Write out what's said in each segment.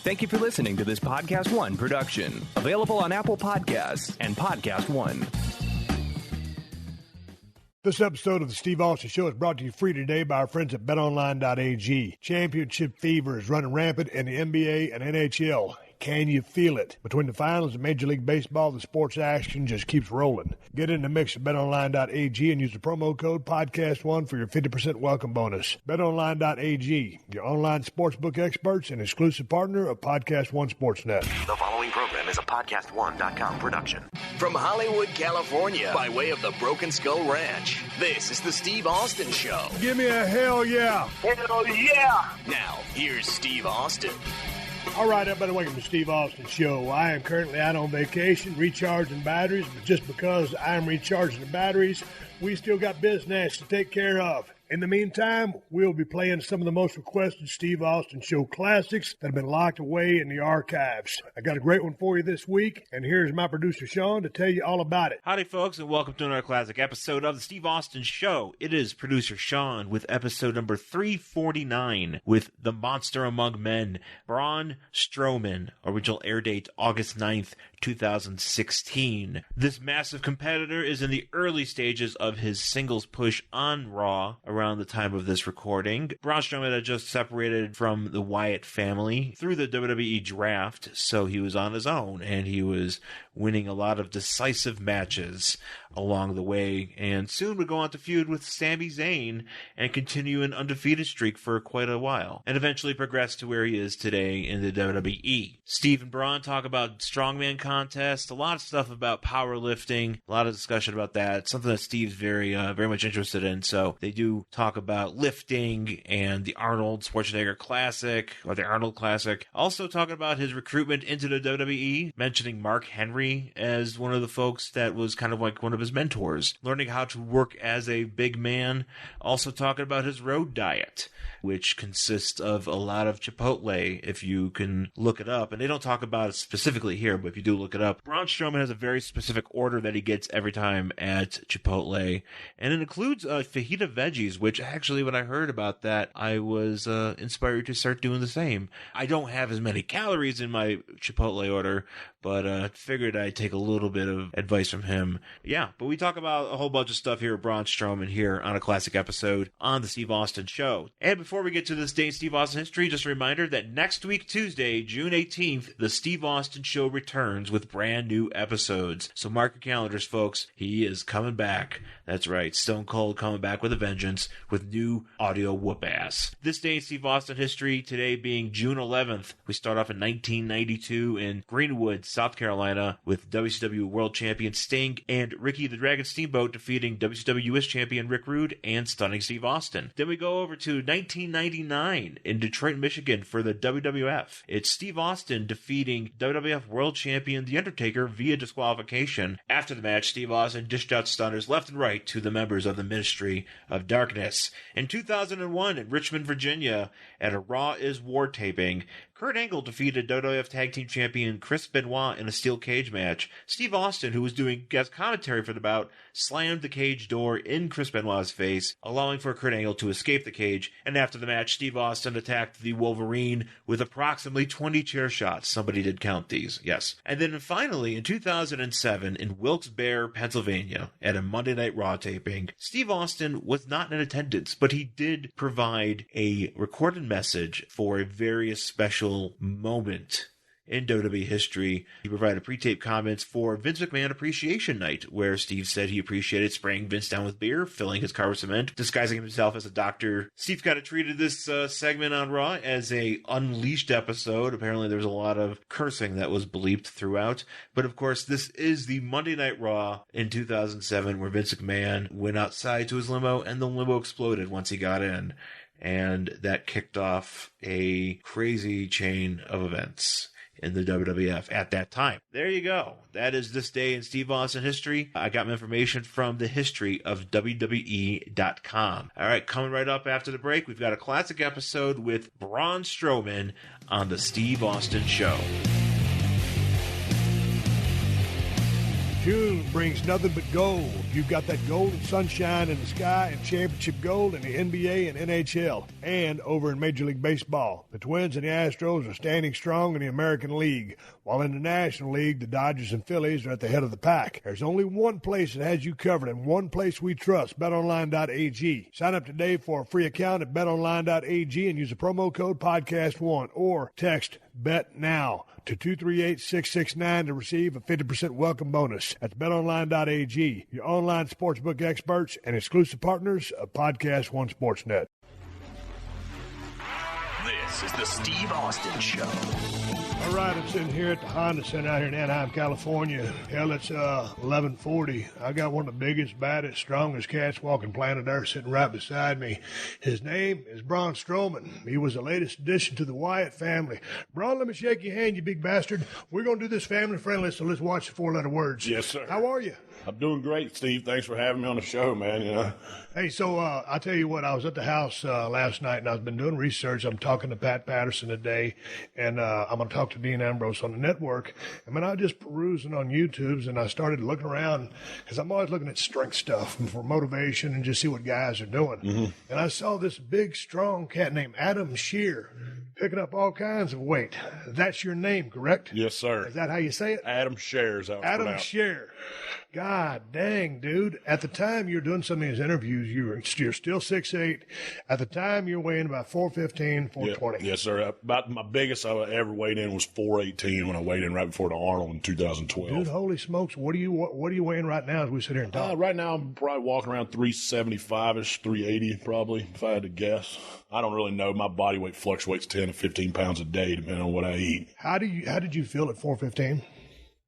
Thank you for listening to this PodcastOne production. Available on Apple Podcasts and PodcastOne. This episode of the Steve Austin Show is brought to you free today by our friends at BetOnline.ag. Championship fever is running rampant in the NBA and NHL. Can you feel it? Between the finals of Major League Baseball, the sports action just keeps rolling. Get in the mix at BetOnline.ag and use the promo code PodcastOne for your 50% welcome bonus. BetOnline.ag, your online sportsbook experts and exclusive partner of PodcastOne Sportsnet. The following program is a PodcastOne.com production. From Hollywood, California, by way of the Broken Skull Ranch, this is the Steve Austin Show. Give me a hell yeah. Hell yeah. Now, here's Steve Austin. All right, everybody, welcome to Steve Austin Show. I am currently out on vacation, recharging batteries, but just because I'm recharging the batteries, we still got business to take care of. In the meantime, we'll be playing some of the most requested Steve Austin Show classics that have been locked away in the archives. I got a great one for you this week, and here's my producer, Sean, to tell you all about it. Howdy, folks, and welcome to another classic episode of the Steve Austin Show. It is producer Sean with episode number 349 with The Monster Among Men, Braun Strowman, original air date August 9th, 2016. This massive competitor is in the early stages of his singles push on Raw around the time of this recording. Braun Strowman had just separated from the Wyatt family through the WWE draft, so he was on his own, and he was winning a lot of decisive matches along the way, and soon would go on to feud with Sami Zayn and continue an undefeated streak for quite a while, and eventually progress to where he is today in the WWE. Steve and Braun talk about strongman contests, a lot of stuff about powerlifting, a lot of discussion about that, something that Steve's very much interested in, so they do talk about lifting and the Arnold Schwarzenegger Classic, or the Arnold Classic. Also talking about his recruitment into the WWE, mentioning Mark Henry as one of the folks that was kind of like one of his mentors, learning how to work as a big man. Also talking about his road diet, which consists of a lot of Chipotle, if you can look it up. And they don't talk about it specifically here, but if you do look it up, Braun Strowman has a very specific order that he gets every time at Chipotle. And it includes fajita veggies, which actually when I heard about that, I was inspired to start doing the same. I don't have as many calories in my Chipotle order, but figured I'd take a little bit of advice from him. Yeah, but we talk about a whole bunch of stuff here at Braun Strowman here on a classic episode on the Steve Austin Show. And before we get to this day in Steve Austin history, just a reminder that next week, Tuesday, June 18th, the Steve Austin Show returns with brand new episodes. So mark your calendars, folks. He is coming back. That's right, Stone Cold coming back with a vengeance with new audio whoop-ass. This day in Steve Austin history, today being June 11th, we start off in 1992 in Greenwood, South Carolina, with WCW World Champion Sting and Ricky the Dragon Steamboat defeating WCW US Champion Rick Rude and stunning Steve Austin. Then we go over to 1999 in Detroit, Michigan for the WWF. It's Steve Austin defeating WWF World Champion The Undertaker via disqualification. After the match, Steve Austin dished out stunners left and right to the members of the Ministry of Darkness. In 2001 in Richmond, Virginia, at a Raw is War taping, Kurt Angle defeated WWF Tag Team Champion Chris Benoit in a steel cage match. Steve Austin, who was doing guest commentary for the bout, slammed the cage door in Chris Benoit's face, allowing for Kurt Angle to escape the cage. And after the match, Steve Austin attacked the Wolverine with approximately 20 chair shots. Somebody did count these, yes. And then finally, in 2007, in Wilkes-Barre, Pennsylvania, at a Monday Night Raw taping, Steve Austin was not in attendance, but he did provide a recorded message for a very special moment in WWE history. He provided pre-tape comments for Vince McMahon Appreciation Night, where Steve said he appreciated spraying Vince down with beer, filling his car with cement, disguising himself as a doctor. Steve kind of treated this segment on Raw as a Unleashed episode. Apparently there was a lot of cursing that was bleeped throughout. But of course, this is the Monday Night Raw in 2007, where Vince McMahon went outside to his limo, and the limo exploded once he got in. And that kicked off a crazy chain of events in the WWF at that time. There you go. That is this day in Steve Austin history. I got my information from the history of WWE.com. All right, coming right up after the break, we've got a classic episode with Braun Strowman on the Steve Austin Show. June brings nothing but gold. You've got that golden sunshine in the sky and championship gold in the NBA and NHL. And over in Major League Baseball, the Twins and the Astros are standing strong in the American League, while in the National League, the Dodgers and Phillies are at the head of the pack. There's only one place that has you covered and one place we trust, betonline.ag. Sign up today for a free account at betonline.ag and use the promo code PodcastOne or text BETNOW to 238-669 to receive a 50% welcome bonus. That's betonline.ag, your online sportsbook experts and exclusive partners of Podcast One Sportsnet. This is the Steve Austin Show. All right, I'm sitting here at the Honda Center out here in Anaheim, California. Hell, it's 11:40. I got one of the biggest, baddest, strongest cats walking planet Earth sitting right beside me. His name is Braun Strowman. He was the latest addition to the Wyatt family. Braun, let me shake your hand, you big bastard. We're going to do this family friendly, so let's watch the four-letter words. Yes, sir. How are you? I'm doing great, Steve. Thanks for having me on the show, man. You know. Hey, so I tell you what, I was at the house last night, and I've been doing research. I'm talking to Pat Patterson today, and I'm going to talk to Dean Ambrose on the network. And when I was just perusing on YouTube, and I started looking around, because I'm always looking at strength stuff for motivation and just see what guys are doing. Mm-hmm. And I saw this big, strong cat named Adam Shear picking up all kinds of weight. That's your name, correct? Yes, sir. Is that how you say it? Adam Shares. Adam Shear. God dang, dude. At the time you're doing some of these interviews, you're still 6'8". At the time you're weighing about 415, 420. Yes, sir. About my biggest I ever weighed in was 418 when I weighed in right before the Arnold in 2012. Dude, holy smokes. What are you weighing right now as we sit here and talk? Right now I'm probably walking around 375-ish, 380 probably, if I had to guess. I don't really know. My body weight fluctuates 10 to 15 pounds a day depending on what I eat. How did you feel at 415?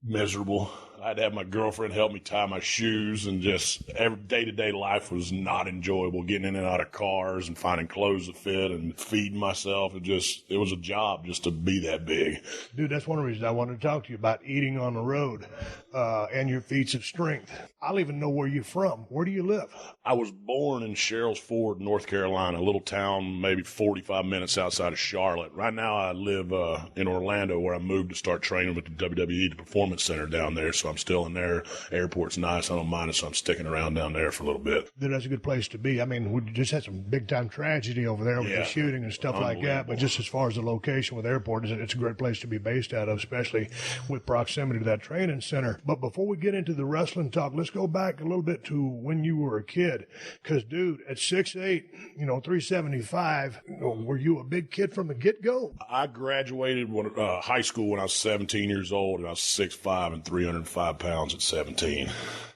Miserable. I'd have my girlfriend help me tie my shoes, and just every day-to-day life was not enjoyable. Getting in and out of cars and finding clothes to fit and feeding myself. It was a job just to be that big. Dude, that's one of the reasons I wanted to talk to you about eating on the road and your feats of strength. I'll even know where you're from. Where do you live? I was born in Sherrills Ford, North Carolina, a little town maybe 45 minutes outside of Charlotte. Right now I live in Orlando, where I moved to start training with the WWE, the Performance Center down there, so I'm still in there. Airport's nice. I don't mind it, so I'm sticking around down there for a little bit. Dude, that's a good place to be. I mean, we just had some big-time tragedy over there with the shooting and stuff like that, but just as far as the location with the airport, it's a great place to be based out of, especially with proximity to that training center. But before we get into the wrestling talk, let's go back a little bit to when you were a kid. Because, dude, at 6'8", 375, were you a big kid from the get-go? I graduated high school when I was 17 years old, and I was 6'5" and 305 pounds at 17.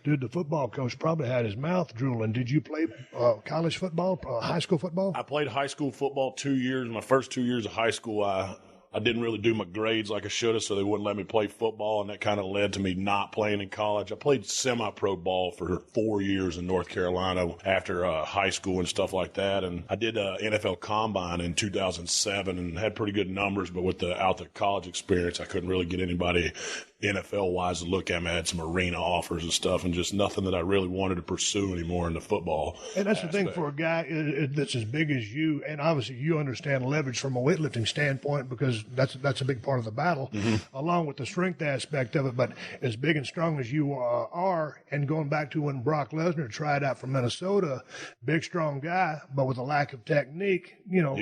Dude, the football coach probably had his mouth drooling. Did you play college football, high school football? I played high school football 2 years. My first 2 years of high school, I didn't really do my grades like I should have, so they wouldn't let me play football, and that kind of led to me not playing in college. I played semi-pro ball for 4 years in North Carolina after high school and stuff like that, and I did NFL Combine in 2007 and had pretty good numbers, but without the college experience, I couldn't really get anybody NFL-wise to look at me. I had some arena offers and stuff, and just nothing that I really wanted to pursue anymore in the football. And that's the thing for a guy that's as big as you, and obviously you understand leverage from a weightlifting standpoint, because that's a big part of the battle, along with the strength aspect of it. But as big and strong as you are, and going back to when Brock Lesnar tried out from Minnesota, big, strong guy, but with a lack of technique,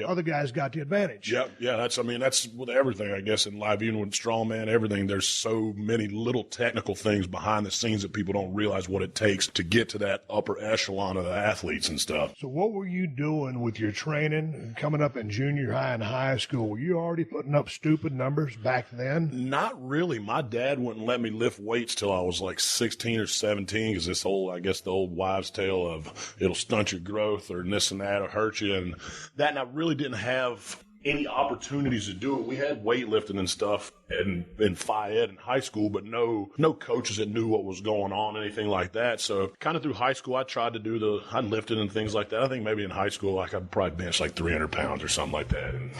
other guys got the advantage. Yeah, that's with everything, I guess, in life, even with strongman, everything. There's so many little technical things behind the scenes that people don't realize what it takes to get to that upper echelon of the athletes and stuff. So what were you doing with your training coming up in junior high and high school? Were you already putting up stupid numbers back then? Not really. My dad wouldn't let me lift weights till I was like 16 or 17, because the old wives' tale of it'll stunt your growth or this and that or hurt you, and that, and I really didn't have any opportunities to do it. We had weightlifting and stuff in Phi Ed in high school, but no coaches that knew what was going on, anything like that. So kind of through high school, I tried to I lifted and things like that. I think maybe in high school, I could probably bench like 300 pounds or something like that. And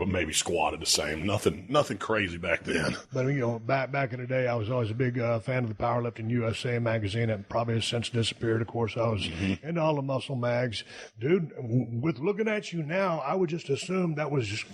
maybe squatted the same. Nothing crazy back then. But, back in the day, I was always a big fan of the Powerlifting USA magazine. It probably has since disappeared. Of course, I was into all the muscle mags. Dude, with looking at you now, I would just assume that was just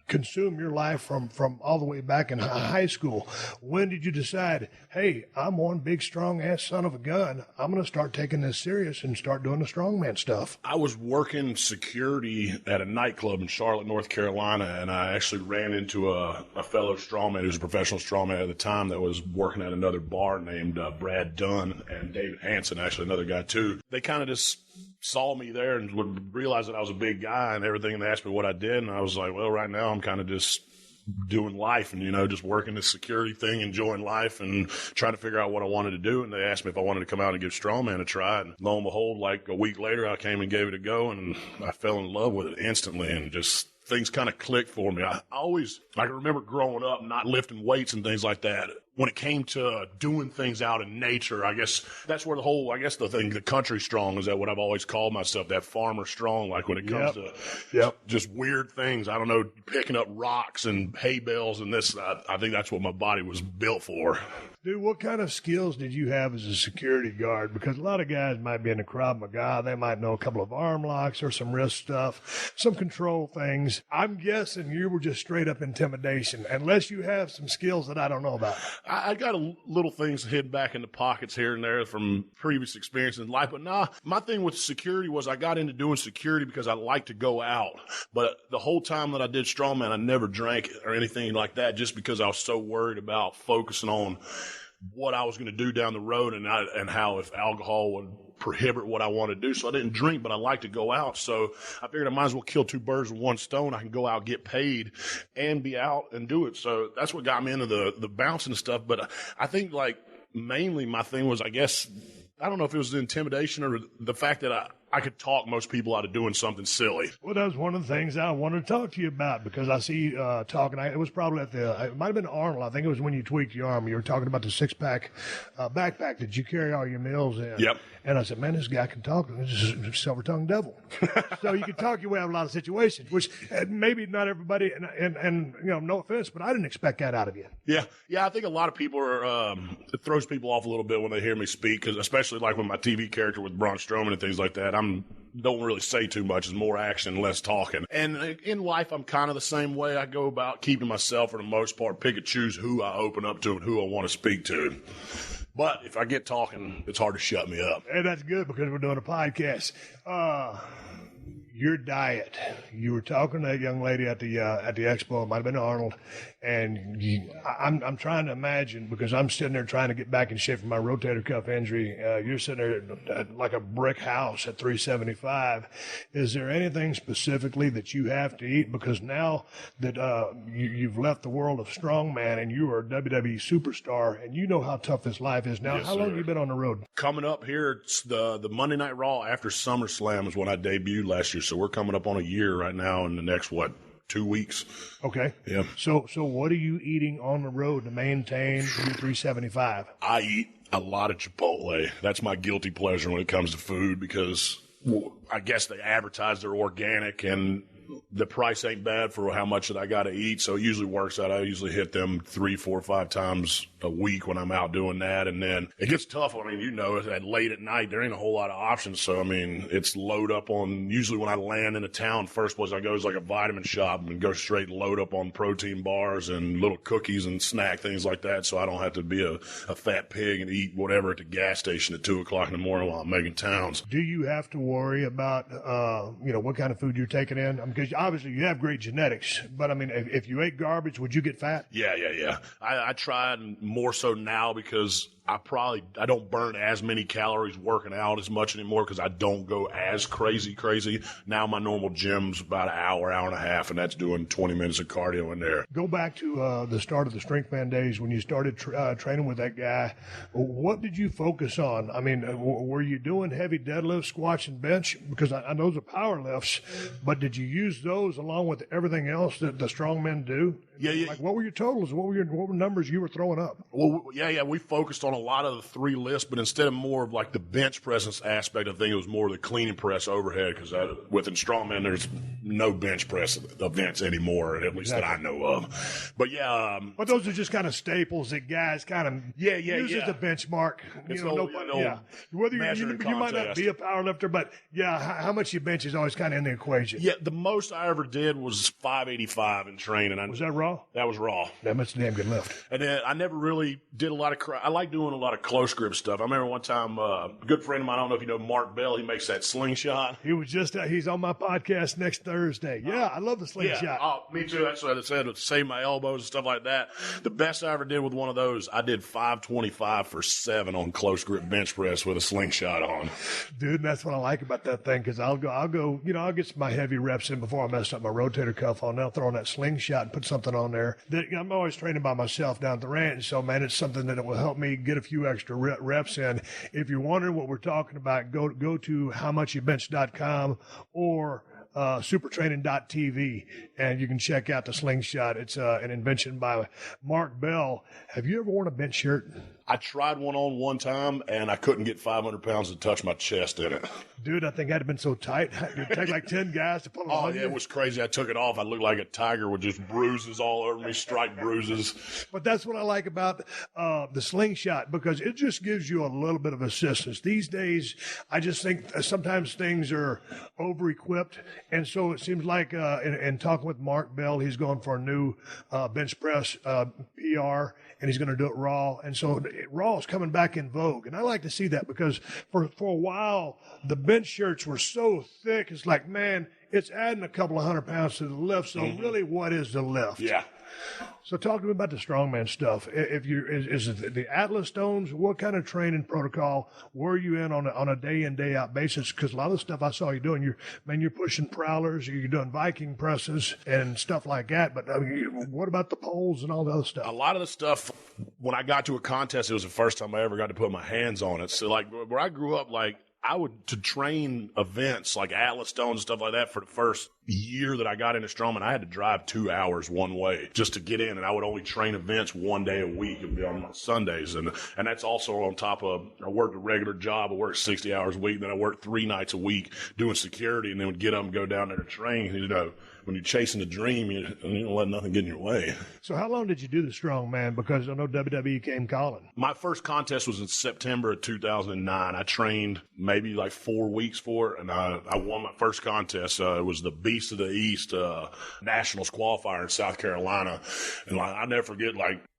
consume your life from all the way back in high school. When did you decide, hey, I'm one big, strong-ass son of a gun. I'm going to start taking this serious and start doing the strongman stuff? I was working security at a nightclub in Charlotte, North Carolina, and I actually ran into a fellow strongman who was a professional strongman at the time that was working at another bar named Brad Dunn, and David Hansen, actually another guy too. They kind of just saw me there and would realize that I was a big guy and everything, and they asked me what I did, and I was like, well, right now I'm kind of just doing life and, just working this security thing, enjoying life and trying to figure out what I wanted to do. And they asked me if I wanted to come out and give strongman a try. And lo and behold, like a week later, I came and gave it a go, and I fell in love with it instantly, and just things kind of clicked for me. I can remember growing up not lifting weights and things like that. When it came to doing things out in nature, I guess that's where the country strong is, that what I've always called myself, that farmer strong. Like when it comes to just weird things, I don't know, picking up rocks and hay bales and this, I think that's what my body was built for. Dude, what kind of skills did you have as a security guard? Because a lot of guys might be in the Krav Maga. They might know a couple of arm locks or some wrist stuff, some control things. I'm guessing you were just straight up intimidation, unless you have some skills that I don't know about. I got little things hidden back in the pockets here and there from previous experiences in life. But my thing with security was I got into doing security because I like to go out. But the whole time that I did strongman, I never drank or anything like that, just because I was so worried about focusing on what I was going to do down the road and how if alcohol would prohibit what I want to do. So I didn't drink, but I like to go out. So I figured I might as well kill two birds with one stone. I can go out, get paid, and be out and do it. So that's what got me into the bouncing stuff. But I think mainly my thing was, I guess, I don't know if it was the intimidation or the fact that I could talk most people out of doing something silly. Well, that was one of the things I wanted to talk to you about, because I see you talking. It was probably it might have been Arnold. I think it was when you tweaked your arm. You were talking about the 6-pack backpack that you carry all your meals in. Yep. And I said, man, this guy can talk. This is a silver-tongued devil. So you can talk your way out of a lot of situations, which maybe not everybody, and no offense, but I didn't expect that out of you. Yeah. I think a lot of people are, it throws people off a little bit when they hear me speak, because especially like with my TV character with Braun Strowman and things like that, don't really say too much. It's more action, less talking. And in life, I'm kind of the same way. I go about keeping myself for the most part, pick and choose who I open up to and who I want to speak to. But if I get talking, it's hard to shut me up. And that's good, because we're doing a podcast. Your diet. You were talking to that young lady at the expo. It might have been Arnold. And I'm trying to imagine, because I'm sitting there trying to get back in shape from my rotator cuff injury. You're sitting there like a brick house at 375. Is there anything specifically that you have to eat? Because now that you've left the world of strongman and you are a WWE superstar, and you know how tough this life is now. Yes, how long have you been on the road? Coming up here, it's the Monday Night Raw after SummerSlam is when I debuted last year. So we're coming up on a year right now in the next, 2 weeks. Okay. Yeah. So what are you eating on the road to maintain your 375? I eat a lot of Chipotle. That's my guilty pleasure when it comes to food, because I guess they advertise they're organic and the price ain't bad for how much that I got to eat. So it usually works out. I usually hit them 3, 4, 5 times a week when I'm out doing that. And then it gets tough. I mean, at late at night, there ain't a whole lot of options. So, I mean, it's load up on, usually when I land in a town, first place I go is like a vitamin shop and go straight and load up on protein bars and little cookies and snack things like that. So I don't have to be a fat pig and eat whatever at the gas station at 2 o'clock in the morning while I'm making towns. Do you have to worry about, what kind of food you're taking in? Because obviously you have great genetics, but I mean, if you ate garbage, would you get fat? Yeah. I try more so now, because I don't burn as many calories working out as much anymore, because I don't go as crazy. Now my normal gym's about an hour and a half, and that's doing 20 minutes of cardio in there. Go back to the start of the Strength Man days when you started training with that guy. What did you focus on? I mean, were you doing heavy deadlifts, squats, and bench? Because I know those are power lifts, but did you use those along with everything else that the strong men do? Yeah. Like, what were your totals? What were numbers you were throwing up? Well, yeah. We focused on a lot of the 3 lists, but instead of more of like the bench press aspect, I think it was more of the clean and press overhead, because within strongman, there's no bench press events anymore, at least that I know of. But yeah. But those are just kind of staples that guys kind of use as a benchmark. Whether you might not be a power lifter, but how much you bench is always kind of in the equation. Yeah, the most I ever did was 585 in training. Was that raw? That was raw. That must be a damn good lift. And then I never really did a lot of I like doing a lot of close grip stuff. I remember one time, a good friend of mine, I don't know if you know Mark Bell, he makes that slingshot. He's on my podcast next Thursday. Yeah, I love the slingshot. Yeah, me too. That's what I said, to save my elbows and stuff like that. The best I ever did with one of those, I did 525 for 7 on close grip bench press with a slingshot on. Dude, that's what I like about that thing, because I'll get my heavy reps in before I mess up my rotator cuff on. I'll throw on that slingshot and put something on there. I'm always training by myself down at the ranch, so man, it's something that will help me get a few extra reps in. If you're wondering what we're talking about, go to howmuchyoubench.com or supertraining.tv, and you can check out the slingshot. It's an invention by Mark Bell. Have you ever worn a bench shirt? I tried one on one time, and I couldn't get 500 pounds to touch my chest in it. Dude, I think that'd have been so tight. It'd take like 10 guys to pull it on. Yeah, it was crazy. I took it off. I looked like a tiger with just bruises all over me, stripe bruises. But that's what I like about the slingshot, because it just gives you a little bit of assistance. These days, I just think sometimes things are over-equipped, and so it seems like in talking with Mark Bell, he's going for a new bench press PR, and he's going to do it raw. And so raw is coming back in vogue. And I like to see that, because for a while, the bench shirts were so thick. It's like, man, it's adding a couple of 100 pounds to the lift. So really, what is the lift? Yeah. So talk to me about the strongman stuff. Is it the Atlas stones? What kind of training protocol were you in on a day in, day out basis? Because a lot of the stuff I saw you doing, you're pushing prowlers, you're doing Viking presses and stuff like that. But what about the poles and all the other stuff? A lot of the stuff, when I got to a contest, it was the first time I ever got to put my hands on it. So like where I grew up, like to train events like Atlas stones and stuff like that for the first year that I got into strongman, I had to drive 2 hours one way just to get in, and I would only train events one day a week. It'd be on Sundays, and that's also on top of I worked a regular job. I worked 60 hours a week, then I worked 3 nights a week doing security, and then would get up and go down there to train. When you're chasing a dream, you don't let nothing get in your way. So how long did you do the strongman? Because I know WWE came calling. My first contest was in September of 2009. I trained maybe like 4 weeks for it, and I won my first contest. It was the Beast of the East Nationals qualifier in South Carolina. And I'll never forget,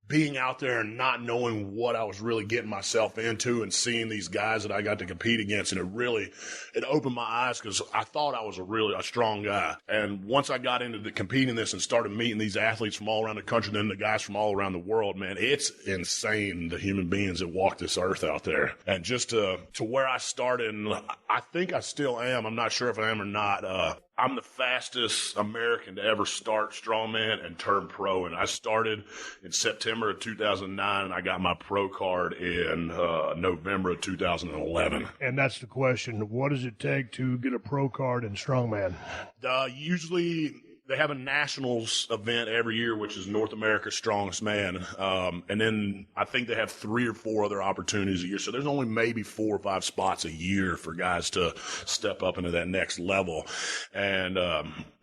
being out there and not knowing what I was really getting myself into, and seeing these guys that I got to compete against. And it opened my eyes, because I thought I was a strong guy. And once I got into competing this and started meeting these athletes from all around the country, then the guys from all around the world, man, it's insane, the human beings that walk this earth out there. And just to where I started, and I think I still am, I'm not sure if I am or not, I'm the fastest American to ever start strongman and turn pro. And I started in September of 2009, and I got my pro card in November of 2011. And that's the question. What does it take to get a pro card in strongman? Usually they have a nationals event every year, which is North America's Strongest Man. And then I think they have 3 or 4 other opportunities a year. So there's only maybe 4 or 5 spots a year for guys to step up into that next level. And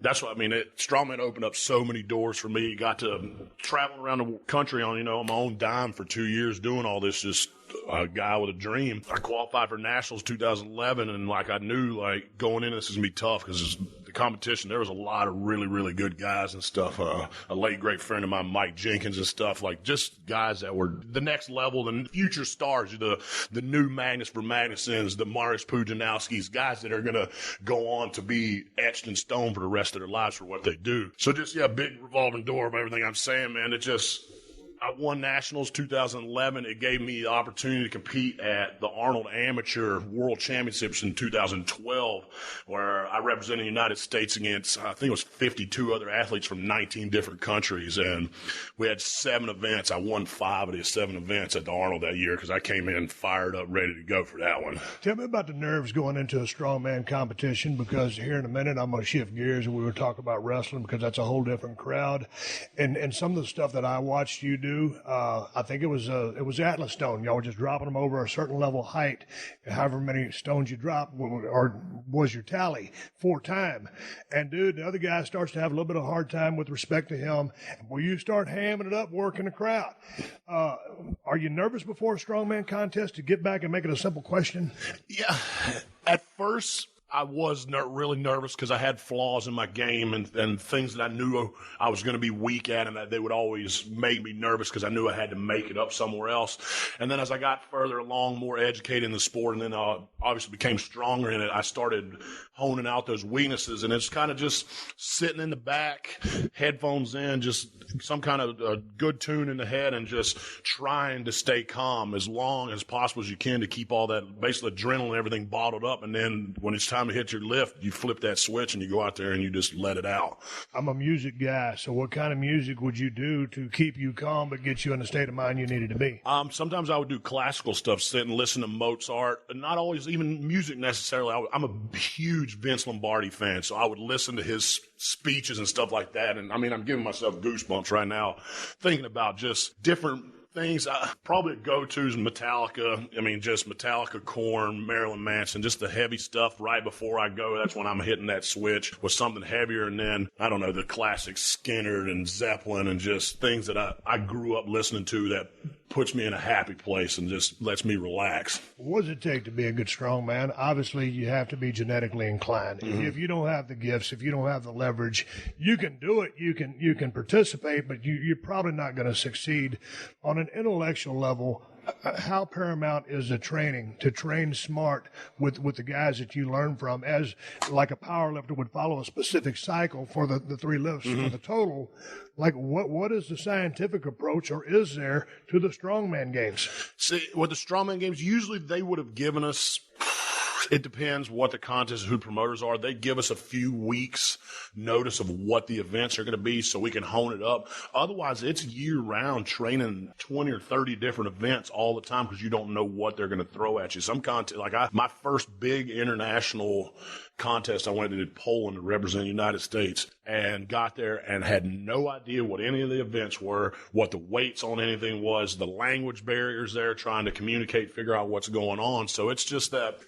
that's what strongman opened up so many doors for me. Got to travel around the country on my own dime for 2 years doing all this, just a guy with a dream. I qualified for nationals 2011, and I knew going into this is gonna be tough, because the competition, there was a lot of really, really good guys and stuff. A late great friend of mine, Mike Jenkins, and stuff, just guys that were the next level, the future stars, the new Magnus for Magnusons, the Mariusz Pujanowskis, guys that are gonna go on to be etched in stone for the rest of their lives for what they do. So big revolving door of everything I'm saying, man. I won Nationals 2011. It gave me the opportunity to compete at the Arnold Amateur World Championships in 2012, where I represented the United States against, I think it was 52 other athletes from 19 different countries. And we had 7 events. I won 5 of the 7 events at the Arnold that year because I came in fired up, ready to go for that one. Tell me about the nerves going into a strongman competition, because here in a minute I'm going to shift gears and we will talk about wrestling, because that's a whole different crowd. And some of the stuff that I watched you do, I think it was Atlas stone. Y'all were just dropping them over a certain level height, however many stones you drop, or was your tally 4 times. And dude, the other guy starts to have a little bit of a hard time with respect to him. Well, you start hamming it up, working the crowd. Are you nervous before a strongman contest to get back and make it a simple question? Yeah. At first, I was really nervous because I had flaws in my game and things that I knew I was going to be weak at, and that they would always make me nervous because I knew I had to make it up somewhere else. And then as I got further along, more educated in the sport, and then obviously became stronger in it, I started honing out those weaknesses. And it's kind of just sitting in the back, headphones in, just some kind of a good tune in the head, and just trying to stay calm as long as possible as you can to keep all that basically adrenaline and everything bottled up. And then when it's time to hit your lift, you flip that switch and you go out there and you just let it out. I'm a music guy, so what kind of music would you do to keep you calm but get you in the state of mind you needed to be? Sometimes I would do classical stuff, sit and listen to Mozart, and not always even music necessarily. I'm a huge Vince Lombardi fan, so I would listen to his speeches and stuff like that. And I mean, I'm giving myself goosebumps right now thinking about just different things. Probably a go-to is Metallica. I mean, just Metallica, Korn, Marilyn Manson, just the heavy stuff right before I go. That's when I'm hitting that switch with something heavier. And then, I don't know, the classic Skinner and Zeppelin and just things that I grew up listening to that puts me in a happy place and just lets me relax. What does it take to be a good strongman? Obviously, you have to be genetically inclined. Mm-hmm. If you don't have the gifts, if you don't have the leverage, you can do it. You can participate, but you're probably not going to succeed. On an intellectual level, how paramount is the training to train smart with the guys that you learn from, as like a power lifter would follow a specific cycle for the 3 lifts for the total? Like what is the scientific approach, or is there, to the strongman games? See, with the strongman games, usually they would have given us, it depends what the contest, who promoters are. They give us a few weeks notice of what the events are going to be so we can hone it up. Otherwise, it's year-round training 20 or 30 different events all the time because you don't know what they're going to throw at you. Some contest, my first big international contest, I went to Poland to represent the United States and got there and had no idea what any of the events were, what the weights on anything was, the language barriers there, trying to communicate, figure out what's going on. So it's just that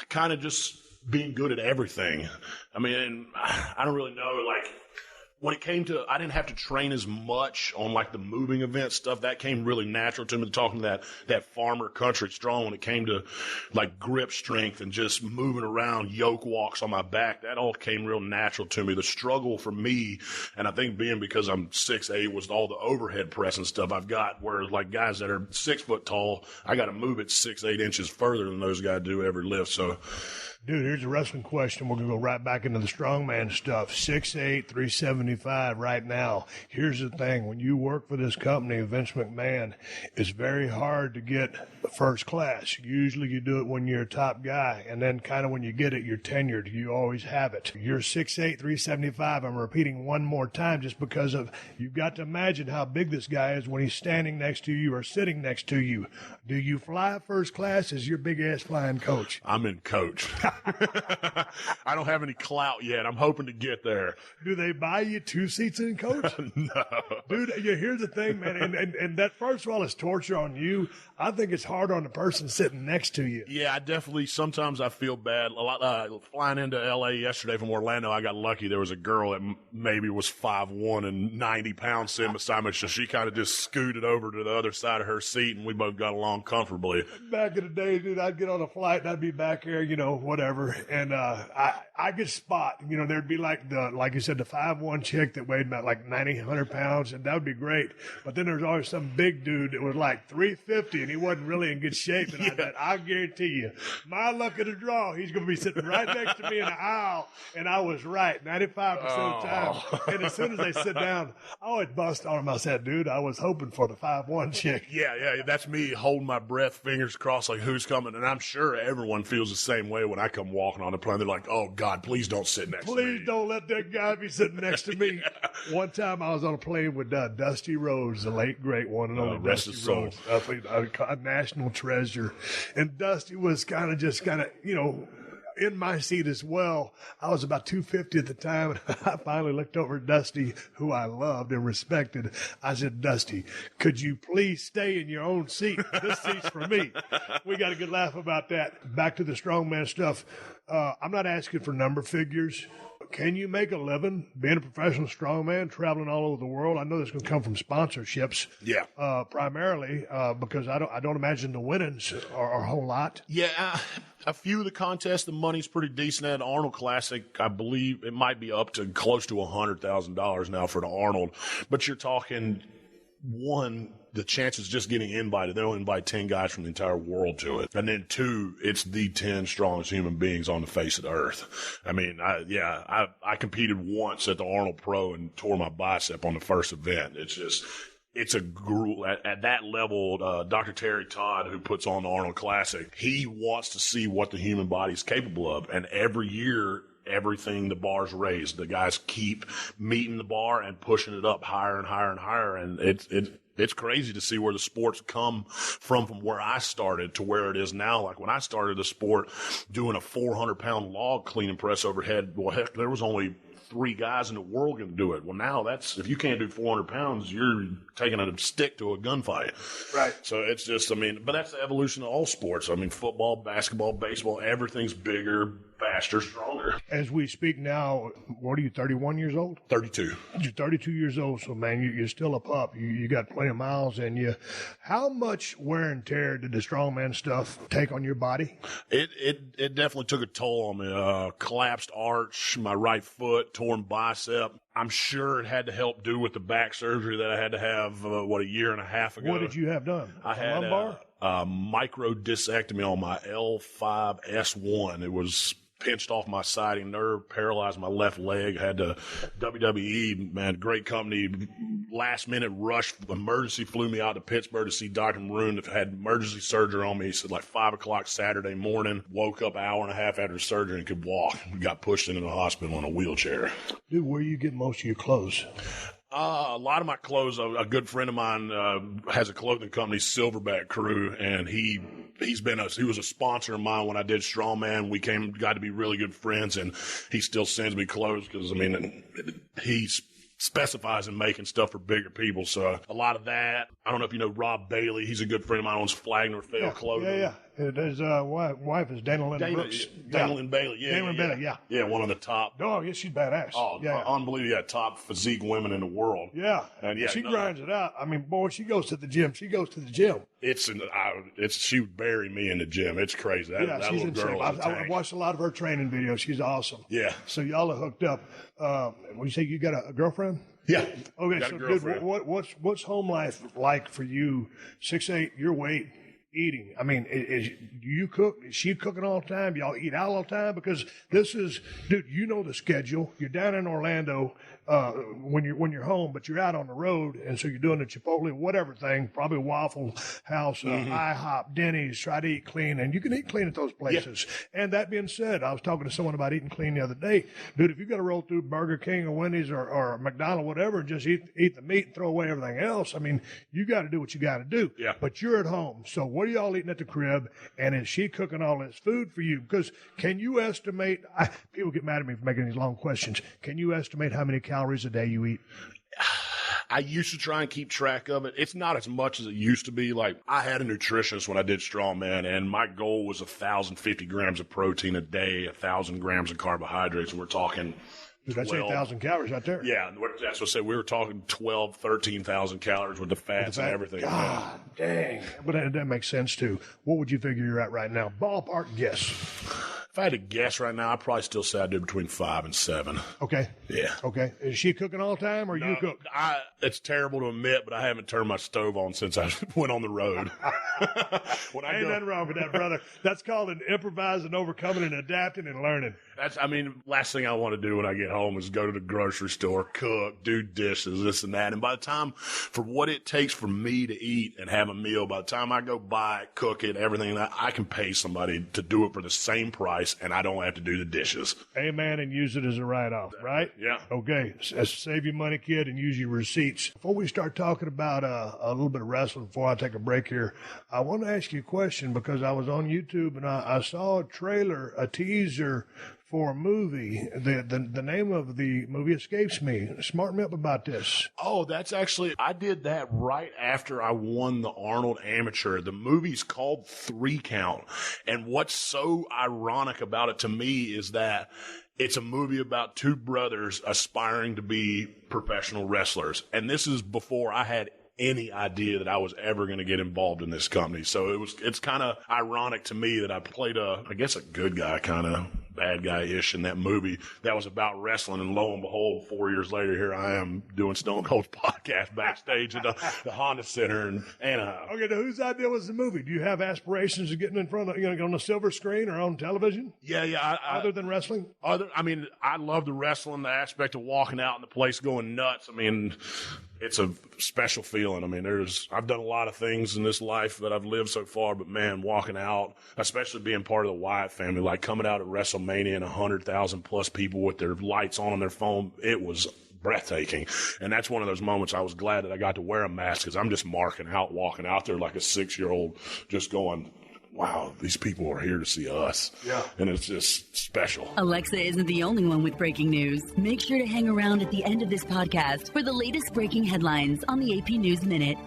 kind of just being good at everything. I mean, I don't really know, like, when it came to, I didn't have to train as much on like the moving event stuff. That came really natural to me, talking to that farmer country strong. When it came to like grip strength and just moving around, yoke walks on my back, that all came real natural to me. The struggle for me, and I think being because I'm 6'8", was all the overhead press and stuff I've got, whereas like guys that are 6 foot tall, I got to move it 6-8 inches further than those guys do every lift. So, dude, here's a wrestling question. We're going to go right back into the strongman stuff. 6'8", 375 right now. Here's the thing. When you work for this company, Vince McMahon, it's very hard to get first class. Usually you do it when you're a top guy, and then kind of when you get it, you're tenured. You always have it. You're 6'8", 375. I'm repeating one more time just because of, you've got to imagine how big this guy is when he's standing next to you or sitting next to you. Do you fly first class? Is your big ass flying coach? I'm in coach. I don't have any clout yet. I'm hoping to get there. Do they buy you 2 seats in, coach? No. Dude, here's the thing, man, and that, first of all, is torture on you. I think it's hard on the person sitting next to you. Yeah, I definitely, sometimes I feel bad. A lot, flying into L.A. yesterday from Orlando, I got lucky. There was a girl that maybe was 5'1" and 90 pounds sitting beside me, so she kind of just scooted over to the other side of her seat, and we both got along comfortably. Back in the day, dude, I'd get on a flight, and I'd be back there, whatever. And I I could spot, there'd be like you said, the 5'1" chick that weighed about like 90, 100 pounds, and that would be great. But then there's always some big dude that was like 350, and he wasn't really in good shape. And I thought, I'll guarantee you, my luck of the draw, he's going to be sitting right next to me in the aisle. And I was right 95% of the time. And as soon as they sit down, I always bust on him. I said, dude, I was hoping for the 5'1" chick. Yeah, that's me holding my breath, fingers crossed, like who's coming. And I'm sure everyone feels the same way when I come walking on the plane. They're like, oh, God, please don't sit next to me. Please don't let that guy be sitting next to me. One time I was on a plane with Dusty Rhodes, the late, great one and only Dusty Rhodes, a national treasure. And Dusty was kind of, in my seat as well. I was about 250 at the time, and I finally looked over at Dusty, who I loved and respected. I said, Dusty, could you please stay in your own seat? This seat's for me. We got a good laugh about that. Back to the strongman stuff. I'm not asking for number figures. Can you make a living being a professional strongman, traveling all over the world? I know that's going to come from sponsorships, primarily, because I don't imagine the winnings are a whole lot. Yeah, a few of the contests, the money's pretty decent. At Arnold Classic, I believe it might be up to close to $100,000 now for the Arnold. But you're talking the chances just getting invited. They'll invite 10 guys from the entire world to it. And then 2, it's the 10 strongest human beings on the face of the earth. I mean, I competed once at the Arnold Pro and tore my bicep on the first event. It's a gruel at that level. Dr. Terry Todd, who puts on the Arnold Classic, he wants to see what the human body's capable of. And every year, the bar's raised. The guys keep meeting the bar and pushing it up higher and higher and higher. And it's crazy to see where the sport's come from where I started to where it is now. Like when I started the sport doing a 400-pound log clean and press overhead, well, heck, there was only 3 guys in the world going to do it. Well, now if you can't do 400 pounds, you're taking a stick to a gunfight. Right. So it's just, but that's the evolution of all sports. Football, basketball, baseball, everything's bigger, faster, stronger. As we speak now, what are you, 31 years old? 32. You're 32 years old, so, man, you're still a pup. You got plenty of miles in you. How much wear and tear did the strongman stuff take on your body? It definitely took a toll on me. Collapsed arch, my right foot, torn bicep. I'm sure it had to help do with the back surgery that I had to have, a year and a half ago. What did you have done? I had lumbar? A micro discectomy on my L5-S1. It was pinched off my sciatic nerve, paralyzed my left leg. Had to WWE, man, great company. Last minute rush, emergency flew me out to Pittsburgh to see Dr. Maroon. Had emergency surgery on me. He said like 5 o'clock Saturday morning. Woke up an hour and a half after surgery and could walk. Got pushed into the hospital in a wheelchair. Dude, where do you get most of your clothes? A lot of my clothes, a good friend of mine has a clothing company, Silverback Crew, and he was a sponsor of mine when I did Strongman. We got to be really good friends, and he still sends me clothes because, he specifies in making stuff for bigger people. So a lot of that. I don't know if you know Rob Bailey. He's a good friend of mine, owns Flagner Fail Clothing. Yeah. His wife is Dana Lynn Brooks. Dana Lynn Bailey, Dana Lynn Bailey, yeah. Yeah, one of the top. Oh, yeah, she's badass. Oh, yeah. Unbelievable. Yeah, top physique women in the world. Yeah. And yeah, she grinds it out. Boy, she goes to the gym. She would bury me in the gym. It's crazy. That she's little girl. I've watched a lot of her training videos. She's awesome. Yeah. So y'all are hooked up. When you say you got a girlfriend? Yeah. Okay, so dude, what's home life like for you? 6'8", your weight, eating. Do you cook? Is she cooking all the time? Y'all eat out all the time? Because this is, dude, you know the schedule. You're down in Orlando when you're home, but you're out on the road, and so you're doing the Chipotle, whatever thing, probably Waffle House, IHOP, Denny's, try to eat clean, and you can eat clean at those places. Yeah. And that being said, I was talking to someone about eating clean the other day. Dude, if you got to roll through Burger King or Wendy's or McDonald's, whatever, and just eat the meat and throw away everything else, you got to do what you got to do. Yeah. But you're at home, so what are y'all eating at the crib, and is she cooking all this food for you? Because can you estimate, people get mad at me for making these long questions, can you estimate how many calories a day you eat? I used to try and keep track of it. It's not as much as it used to be. Like, I had a nutritionist when I did Strongman, and my goal was 1,050 grams of protein a day, 1,000 grams of carbohydrates, and we're talking... Dude, that's 8,000 calories right there. Yeah, that's what I said. We were talking 12, 13,000 calories with the fats and everything. God dang. But that makes sense, too. What would you figure you're at right now? Ballpark guess. If I had to guess right now, I'd probably still say I do between 5 and 7. Okay. Yeah. Okay. Is she cooking all the time or you cook? It's terrible to admit, but I haven't turned my stove on since I went on the road. Ain't nothing wrong with that, brother. That's called an improvising, overcoming, and adapting and learning. Last thing I want to do when I get home is go to the grocery store, cook, do dishes, this and that. And by the time, for what it takes for me to eat and have a meal, by the time I go buy it, cook it, everything, I can pay somebody to do it for the same price, and I don't have to do the dishes. Amen, and use it as a write-off, right? Yeah. Okay. Save your money, kid, and use your receipts. Before we start talking about a little bit of wrestling, before I take a break here, I want to ask you a question because I was on YouTube and I saw a trailer, a teaser for a movie. The name of the movie escapes me. Smarten me up about this. Oh, that's actually, I did that right after I won the Arnold Amateur. The movie's called 3 Count. And what's so ironic about it to me is that it's a movie about 2 brothers aspiring to be professional wrestlers. And this is before I had any idea that I was ever going to get involved in this company. So it's kind of ironic to me that I played a good guy, kind of bad guy-ish in that movie that was about wrestling. And lo and behold, 4 years later, here I am doing Stone Cold's podcast backstage at the Honda Center in Anaheim. Okay, now whose idea was the movie? Do you have aspirations of getting in front of, on a silver screen or on television? Yeah. Other than wrestling? I love the wrestling, the aspect of walking out in the place going nuts. It's a special feeling. I've done a lot of things in this life that I've lived so far, but man, walking out, especially being part of the Wyatt family, like coming out at WrestleMania and 100,000 plus people with their lights on their phone, it was breathtaking. And that's one of those moments I was glad that I got to wear a mask because I'm just marking out, walking out there like a 6-year-old, just going, wow, these people are here to see us. Yeah. And it's just special. Alexa isn't the only one with breaking news. Make sure to hang around at the end of this podcast for the latest breaking headlines on the AP News Minute.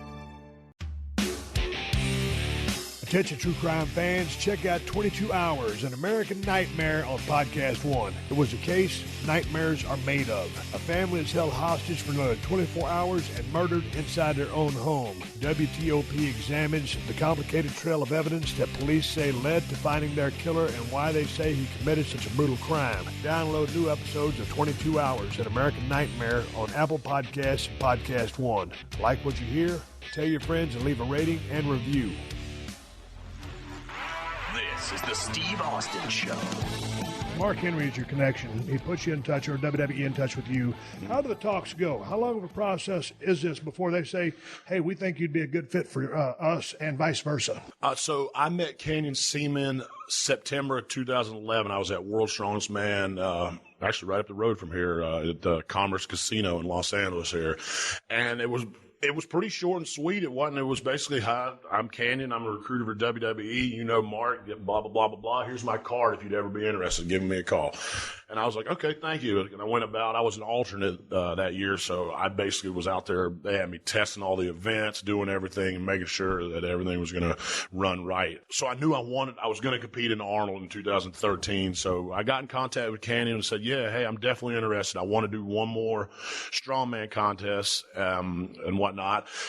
Attention true crime fans, check out 22 Hours, an American Nightmare on PodcastOne. It was a case nightmares are made of. A family is held hostage for another 24 hours and murdered inside their own home. WTOP examines the complicated trail of evidence that police say led to finding their killer and why they say he committed such a brutal crime. Download new episodes of 22 Hours, an American Nightmare on Apple Podcasts and PodcastOne. Like what you hear? Tell your friends and leave a rating and review. This is the Steve Austin Show. Mark Henry is your connection. He puts you in touch, or WWE in touch with you. How do the talks go? How long of a process is this before they say, hey, we think you'd be a good fit for us, and vice versa? So I met Canyon Seaman September of 2011. I was at World's Strongest Man, actually right up the road from here at the Commerce Casino in Los Angeles here. And it was pretty short and sweet. It was basically, hi, I'm Canyon. I'm a recruiter for WWE. You know Mark, blah, blah, blah, blah, blah. Here's my card if you'd ever be interested in giving me a call. And I was like, okay, thank you. And I went about, I was an alternate that year, so I basically was out there. They had me testing all the events, doing everything, and making sure that everything was going to run right. So I knew I was going to compete in Arnold in 2013. So I got in contact with Canyon and said, yeah, hey, I'm definitely interested. I want to do one more strongman contest and whatnot.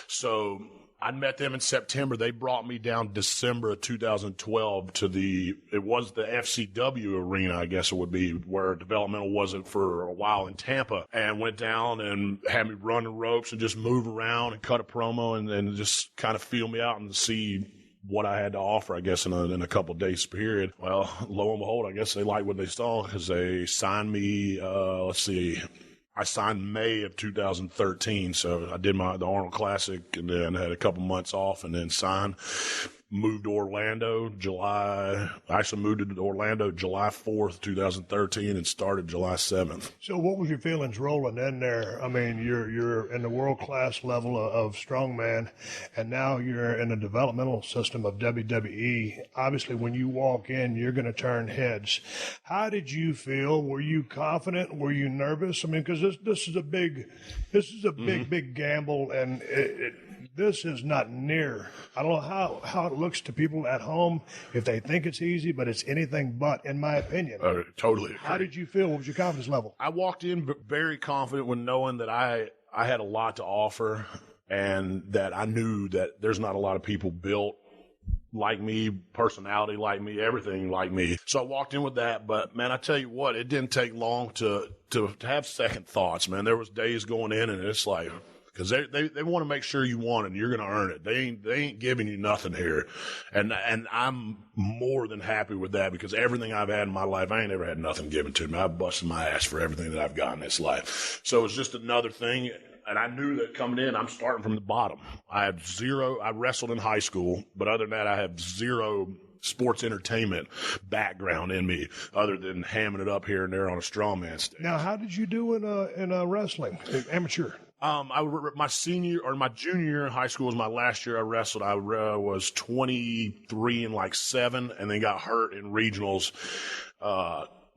So I met them in September. They brought me down December of 2012 to the FCW arena, I guess it would be, where developmental wasn't for a while in Tampa, and went down and had me run the ropes and just move around and cut a promo and just kind of feel me out and see what I had to offer, I guess, in a couple of days period. Well, lo and behold, I guess they liked what they saw because they signed me, I signed May of 2013, so I did the Arnold Classic and then had a couple months off and then signed. Moved to Orlando July 4th, 2013 and started July 7th. So what was your feelings rolling in there? I mean, you're in the world-class level of strongman, and now you're in the developmental system of WWE. Obviously, when you walk in, you're going to turn heads. How did you feel? Were you confident? Were you nervous? I mean, because this is a big gamble, and this is not near. I don't know how it looks to people at home if they think it's easy, but it's anything but, in my opinion. Totally agree. How did you feel? What was your confidence level? I walked in very confident when knowing that I had a lot to offer and that I knew that there's not a lot of people built like me, personality like me, everything like me. So I walked in with that, but man, I tell you what, it didn't take long to have second thoughts, man. There was days going in and it's like, because they want to make sure you want it and you're going to earn it. They ain't giving you nothing here. And I'm more than happy with that because everything I've had in my life, I ain't ever had nothing given to me. I've busted my ass for everything that I've got in this life. So it's just another thing. And I knew that coming in, I'm starting from the bottom. I wrestled in high school, but other than that, I have zero sports entertainment background in me other than hamming it up here and there on a strongman stage. Now, how did you do in wrestling, amateur? My junior year in high school was my last year I wrestled. I was 23 and like 7 and then got hurt in regionals.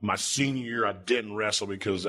My senior year, I didn't wrestle because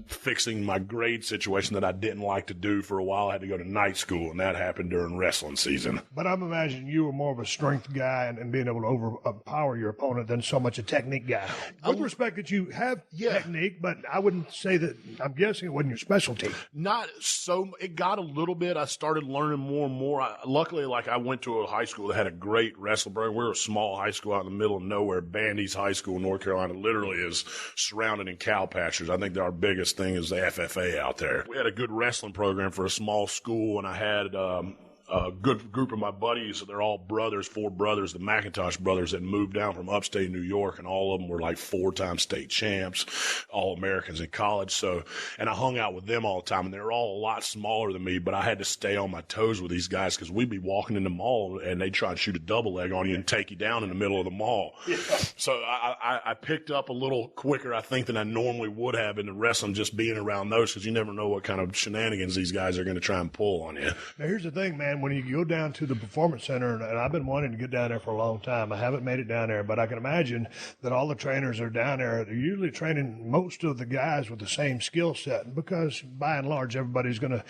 fixing my grade situation that I didn't like to do for a while. I had to go to night school, and that happened during wrestling season. But I'm imagining you were more of a strength guy and being able to overpower your opponent than so much a technique guy. With respect that you have technique, but I wouldn't say that, I'm guessing it wasn't your specialty. Not so, it got a little bit. I started learning more and more. Luckily, I went to a high school that had a great wrestling program. We were a small high school out in the middle of nowhere. Bandy's High School in North Carolina literally is surrounded in cow pastures. I think our biggest thing is the FFA out there. We had a good wrestling program for a small school, and I had a good group of my buddies. They're all brothers, 4 brothers, the McIntosh brothers that moved down from upstate New York, and all of them were like 4-time state champs, all Americans in college. So, and I hung out with them all the time, and they were all a lot smaller than me, but I had to stay on my toes with these guys because we'd be walking in the mall and they'd try and shoot a double leg on you and take you down in the middle of the mall. Yeah. So I picked up a little quicker, I think, than I normally would have in the wrestling, just being around those, because you never know what kind of shenanigans these guys are going to try and pull on you. Now, here's the thing, man. When you go down to the Performance Center, and I've been wanting to get down there for a long time. I haven't made it down there, but I can imagine that all the trainers are down there. They're usually training most of the guys with the same skill set because, by and large, everybody's going to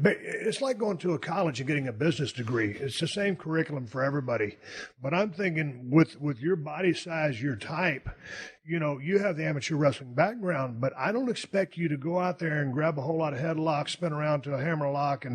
it's like going to a college and getting a business degree. It's the same curriculum for everybody. But I'm thinking with your body size, your type, you know, you have the amateur wrestling background, but I don't expect you to go out there and grab a whole lot of headlocks, spin around to a hammer lock,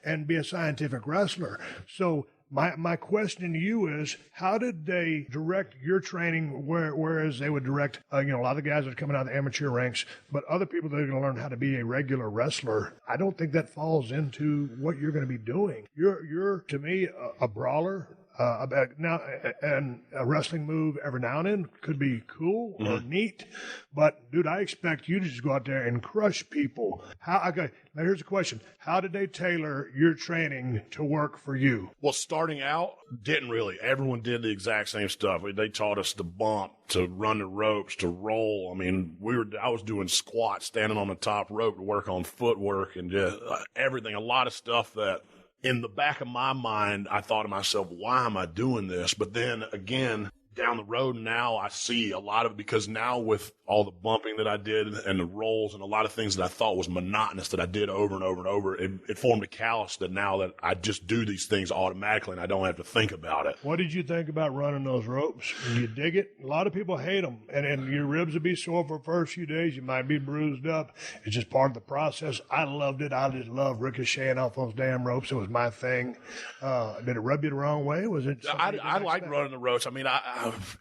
and be a scientific wrestler. So my question to you is, how did they direct your training, whereas they would direct, a lot of the guys that are coming out of the amateur ranks, but other people that are going to learn how to be a regular wrestler? I don't think that falls into what you're going to be doing. You're to me, a brawler. Now, and a wrestling move every now and then could be cool or neat, but dude, I expect you to just go out there and crush people. Okay, now here's the question: how did they tailor your training to work for you? Well, starting out, didn't really. Everyone did the exact same stuff. They taught us to bump, to run the ropes, to roll. I mean, I was doing squats, standing on the top rope to work on footwork and just everything. A lot of stuff that, in the back of my mind, I thought to myself, why am I doing this? But then again, down the road now, I see a lot of it, because now with all the bumping that I did and the rolls and a lot of things that I thought was monotonous that I did over and over and over, it formed a callus that now that I just do these things automatically and I don't have to think about it. What did you think about running those ropes? You dig it? A lot of people hate them, and your ribs would be sore for the first few days. You might be bruised up. It's just part of the process. I loved it. I just loved ricocheting off those damn ropes. It was my thing. Did it rub you the wrong way? Was it? I liked running the ropes. I mean,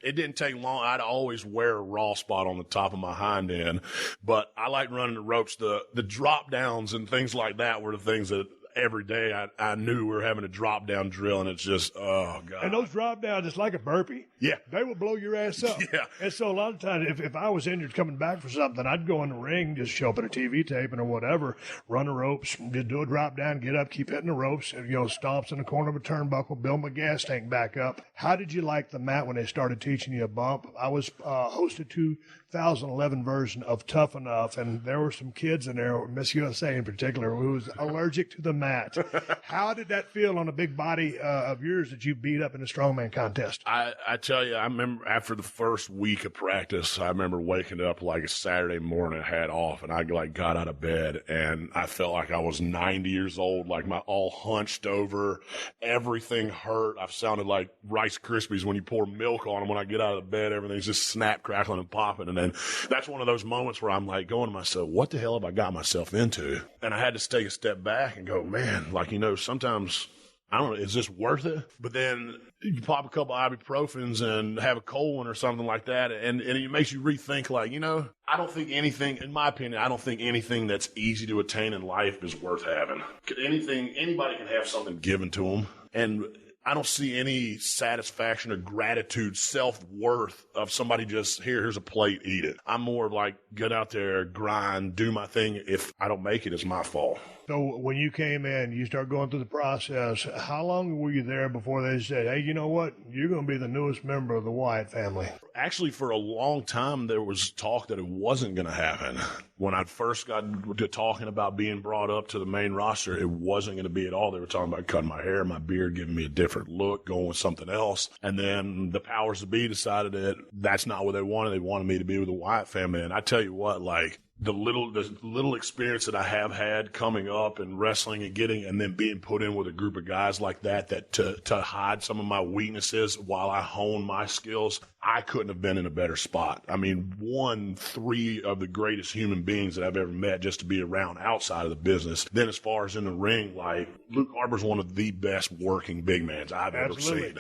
it didn't take long. I'd always wear a raw spot on the top of my hind end, but I liked running the ropes. The drop downs and things like that were the things that every day I knew we were having a drop down drill, and it's just, oh God. And those drop downs, it's like a burpee. Yeah. They will blow your ass up. Yeah. And so a lot of times, if I was injured coming back for something, I'd go in the ring, just show up at a TV taping or whatever, run the ropes, just do a drop down, get up, keep hitting the ropes, stomps in the corner of a turnbuckle, build my gas tank back up. How did you like the mat when they started teaching you a bump? I was hosted 2011 version of Tough Enough, and there were some kids in there, Miss USA in particular, who was allergic to the mat. How did that feel on a big body of yours that you beat up in a strongman contest? I tell you, I remember after the first week of practice, I remember waking up like a Saturday morning, hat off, and I got out of bed, and I felt like I was 90 years old, like my all hunched over, everything hurt. I sounded like Rice Krispies when you pour milk on them. When I get out of the bed, everything's just snap, crackling, and popping. And then that's one of those moments where I'm like going to myself, what the hell have I got myself into? And I had to take a step back and go, man, sometimes I don't know, is this worth it? But then you pop a couple ibuprofens and have a cold one or something like that, and it makes you rethink, like, I don't think anything, in my opinion, I don't think anything that's easy to attain in life is worth having. Anybody can have something given to them, and I don't see any satisfaction or gratitude, self-worth of somebody just, here's a plate, eat it. I'm more of like, get out there, grind, do my thing. If I don't make it, it's my fault. So when you came in, you start going through the process. How long were you there before they said, hey, you know what? You're going to be the newest member of the Wyatt family? Actually, for a long time, there was talk that it wasn't going to happen. When I first got to talking about being brought up to the main roster, it wasn't going to be at all. They were talking about cutting my hair, my beard, giving me a different look, going with something else. And then the powers that be decided that that's not what they wanted. They wanted me to be with the Wyatt family. And I tell you what, like, the little experience that I have had coming up and wrestling and then being put in with a group of guys like that to hide some of my weaknesses while I hone my skills, I couldn't have been in a better spot. I mean, 3 of the greatest human beings that I've ever met just to be around outside of the business. Then as far as in the ring, like, Luke Harper's one of the best working big mans I've ever seen.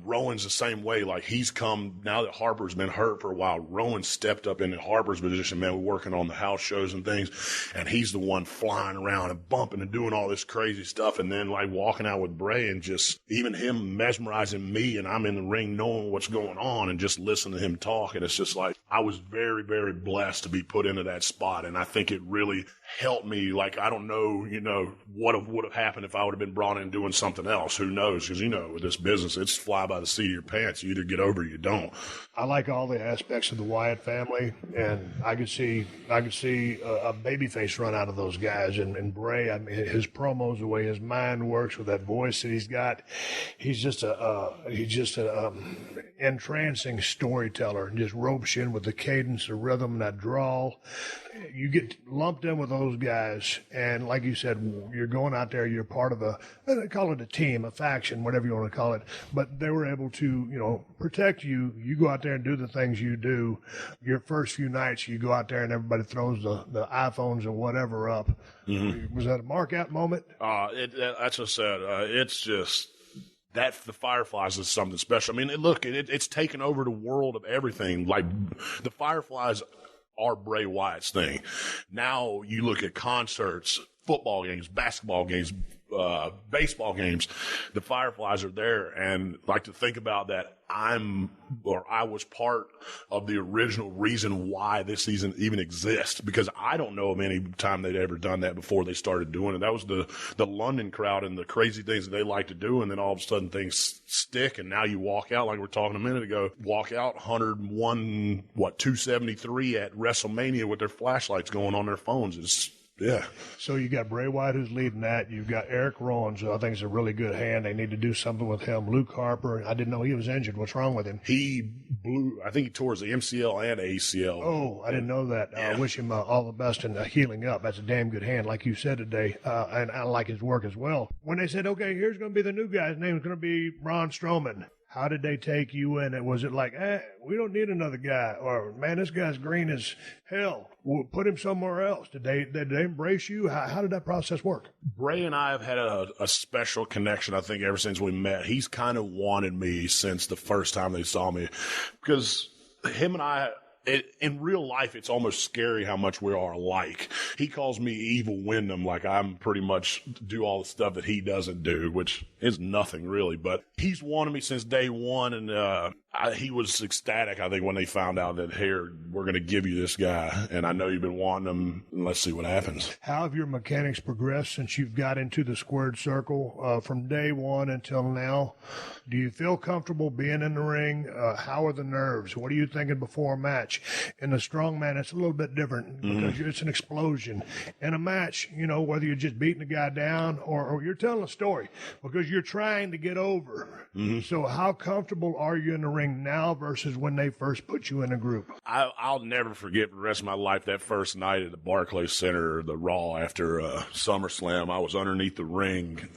Rowan's the same way. Like, he's come, now that Harper's been hurt for a while, Rowan stepped up into Harper's position, man. We're working on the house shows and things, and he's the one flying around and bumping and doing all this crazy stuff, and then like walking out with Bray and just even him mesmerizing me, and I'm in the ring knowing what's going on and just listening to him talk. And it's just like, I was very, very blessed to be put into that spot, and I think it really helped me. Like, I don't know, what would have happened if I would have been brought in doing something else. Who knows? Because, with this business, it's fly by the seat of your pants. You either get over or you don't. I like all the aspects of the Wyatt family, and I could see a babyface run out of those guys. And Bray, I mean, his promos, the way his mind works with that voice that he's got, he's just a entrancing storyteller, and just ropes you in with the cadence, the rhythm, that drawl. You get lumped in with those guys, and like you said, you're going out there, you're part of they call it a team, a faction, whatever you want to call it, but they were able to, protect you. You go out there and do the things you do. Your first few nights, you go out there and everybody throws the iPhones and whatever up. Mm-hmm. Was that a mark out moment? That's what I said. It's just... that the Fireflies is something special. I mean, look, it's taken over the world of everything. Like, the Fireflies are Bray Wyatt's thing. Now you look at concerts, football games, basketball games, baseball games, the Fireflies are there. And like to think about that, I was part of the original reason why this season even exists, because I don't know of any time they'd ever done that before they started doing it. That was the London crowd and the crazy things that they like to do. And then all of a sudden things stick. And now you walk out, like we were talking a minute ago, walk out 101, 273 at WrestleMania with their flashlights going on their phones. Yeah. So you got Bray Wyatt who's leading that. You've got Eric Rowan, who I think is a really good hand. They need to do something with him. Luke Harper, I didn't know he was injured. What's wrong with him? He I think he tore his MCL and ACL. Oh, I didn't know that. Yeah. I wish him all the best in healing up. That's a damn good hand, like you said today. And I like his work as well. When they said, okay, here's going to be the new guy, his name is going to be Braun Strowman. How did they take you in? And was it like, we don't need another guy? Or, man, this guy's green as hell. We'll put him somewhere else. Did they embrace you? How did that process work? Bray and I have had a special connection, I think, ever since we met. He's kind of wanted me since the first time they saw me. Because him and I... in real life, it's almost scary how much we are alike. He calls me Evil Wyndham, like I'm pretty much do all the stuff that he doesn't do, which is nothing really. But he's wanted me since day one, and he was ecstatic, I think, when they found out that, here, we're going to give you this guy, and I know you've been wanting him, and let's see what happens. How have your mechanics progressed since you've got into the squared circle from day one until now? Do you feel comfortable being in the ring? How are the nerves? What are you thinking before a match? In the strongman, it's a little bit different because it's an explosion. In a match, whether you're just beating the guy down or you're telling a story because you're trying to get over. Mm-hmm. So how comfortable are you in the ring now versus when they first put you in a group? I'll never forget for the rest of my life that first night at the Barclays Center, the Raw after SummerSlam. I was underneath the ring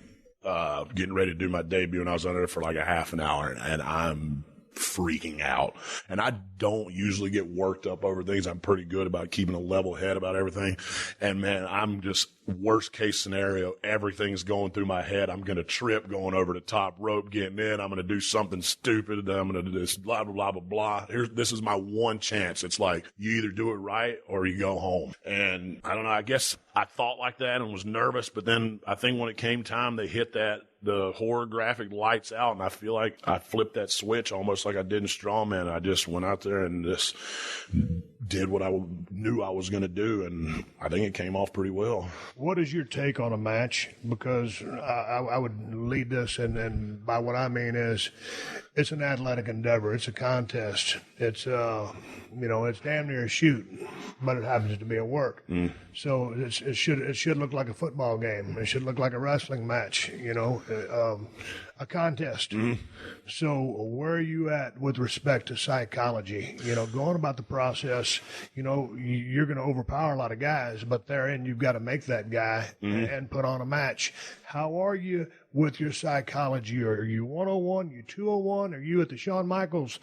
getting ready to do my debut, and I was under there for like a half an hour, and I'm freaking out. And I don't usually get worked up over things. I'm pretty good about keeping a level head about everything. And man, I'm just worst case scenario. Everything's going through my head. I'm going to trip going over the top rope, getting in. I'm going to do something stupid. I'm going to do this, blah, blah, blah, blah, blah. This is my one chance. It's like you either do it right or you go home. And I don't know, I guess I thought like that and was nervous, but then I think when it came time, they hit the horror graphic lights out, and I feel like I flipped that switch almost like I did in Strongman. I just went out there and just did what I knew I was going to do, and I think it came off pretty well. What is your take on a match? Because I would lead this, and by what I mean is it's an athletic endeavor. It's a contest. It's, it's damn near a shoot, but it happens to be a work. So it should look like a football game. It should look like a wrestling match, a contest. So where are you at with respect to psychology? Going about the process, you're going to overpower a lot of guys, but therein you've got to make that guy and put on a match. How are you with your psychology? Are you 101? You 201? Are you at the Shawn Michaels,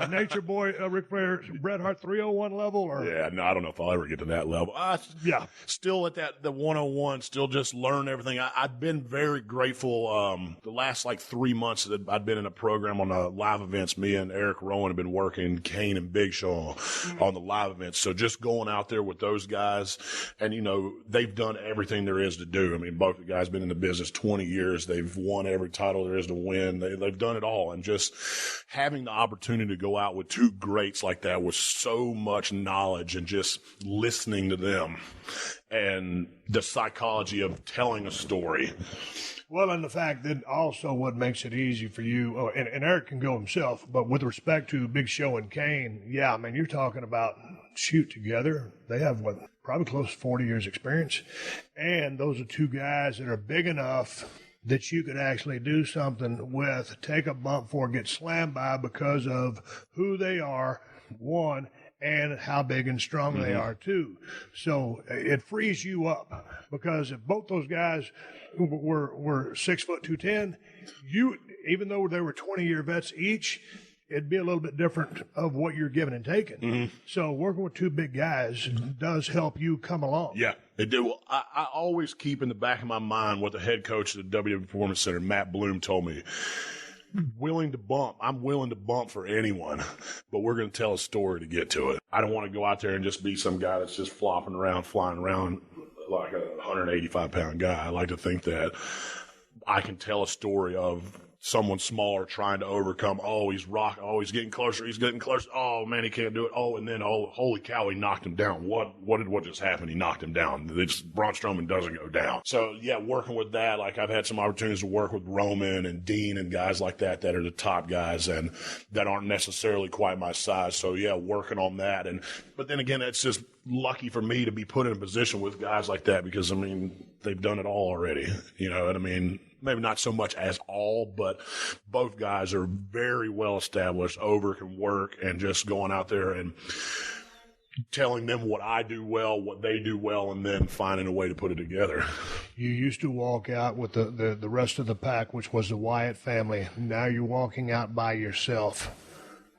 Nature Boy, Ric Flair, Bret Hart 301 level? Or? Yeah, no, I don't know if I'll ever get to that level. Still at the 101, still just learn everything. I've been very grateful the last 3 months that I've been in a program on the live events. Me and Eric Rowan have been working, Kane and Big Show on the live events. So just going out there with those guys, and they've done everything there is to do. I mean, both the guys been in the business 20 years. They've won every title there is to win. They've done it all. And just having the opportunity to go out with two greats like that with so much knowledge and just listening to them and the psychology of telling a story. Well, and the fact that also what makes it easy for you, and Eric can go himself, but with respect to Big Show and Kane, you're talking about shoot together. They have probably close to 40 years experience. And those are two guys that are big enough that you could actually do something with, take a bump for, get slammed by because of who they are, one, and how big and strong they are, too. So it frees you up, because if both those guys were 6 foot 210, even though they were 20-year vets each, it'd be a little bit different of what you're giving and taking. So working with two big guys does help you come along. Yeah, it do. Well, I always keep in the back of my mind what the head coach of the WWE Performance Center, Matt Bloom, told me. I'm willing to bump for anyone, but we're going to tell a story to get to it. I don't want to go out there and just be some guy that's just flopping around, flying around like a 185-pound guy. I like to think that I can tell a story of someone smaller trying to overcome. Oh, he's getting closer. He's getting closer. Oh man, he can't do it. Oh, and then holy cow, he knocked him down. What just happened? He knocked him down. Braun Strowman doesn't go down. So yeah, working with that, I've had some opportunities to work with Roman and Dean and guys like that are the top guys and that aren't necessarily quite my size. So yeah, working on that. But then again, it's just lucky for me to be put in a position with guys like that, because they've done it all already. You know what I mean? Maybe not so much as all, but both guys are very well established, can work, and just going out there and telling them what I do well, what they do well, and then finding a way to put it together. You used to walk out with the rest of the pack, which was the Wyatt family. Now you're walking out by yourself.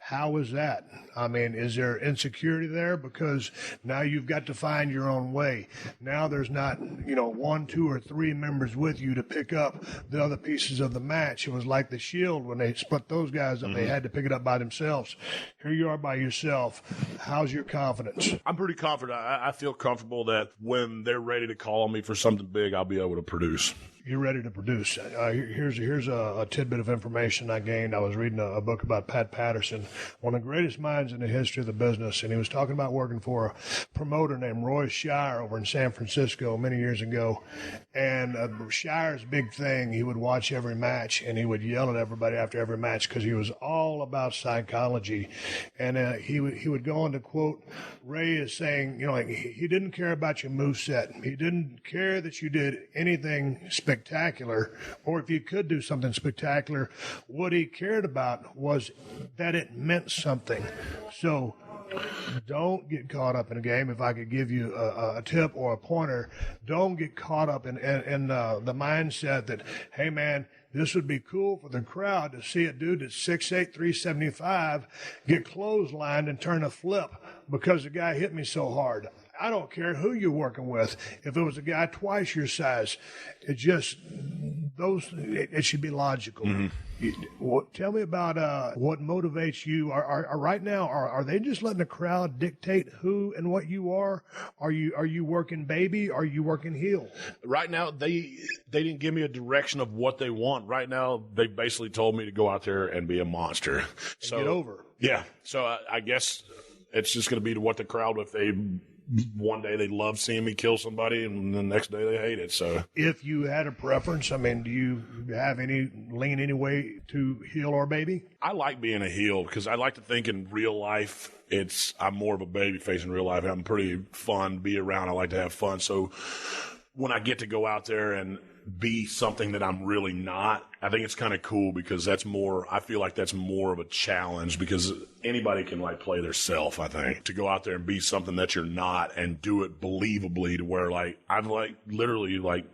How is that? Is there insecurity there? Because now you've got to find your own way. Now there's not, 1, 2, or 3 members with you to pick up the other pieces of the match. It was like the Shield when they split those guys up. They had to pick it up by themselves. Here you are by yourself. How's your confidence? I'm pretty confident. I feel comfortable that when they're ready to call on me for something big, I'll be able to produce. You're ready to produce. Here's a tidbit of information I gained. I was reading a book about Pat Patterson, one of the greatest minds in the history of the business, and he was talking about working for a promoter named Roy Shire over in San Francisco many years ago. And Shire's big thing, he would watch every match, and he would yell at everybody after every match because he was all about psychology. And he would go on to quote Ray as saying, he didn't care about your moveset. He didn't care that you did anything spectacular, or if you could do something spectacular, what he cared about was that it meant something. So don't get caught up in a game. If I could give you a tip or a pointer, don't get caught up in the mindset that, hey man, this would be cool for the crowd to see a dude that's 6'8", 375 get clotheslined and turn a flip because the guy hit me so hard. I don't care who you're working with. If it was a guy twice your size, it should be logical. Tell me about what motivates you. Right now, are they just letting the crowd dictate who and what you are? Are you working baby? Are you working heel? Right now, they didn't give me a direction of what they want. Right now, they basically told me to go out there and be a monster. So get over. Yeah. So I guess it's just going to be to what the crowd, if they one day they love seeing me kill somebody and the next day they hate it. So if you had a preference, I mean, do you have any lean any way to heel or baby? I like being a heel because I like to think in real life I'm more of a baby face in real life. I'm pretty fun to be around. I like to have fun. So when I get to go out there and be something that I'm really not, I think it's kind of cool because I feel like that's more of a challenge because anybody can like play their self, I think. To go out there and be something that you're not and do it believably to where like, I've like literally like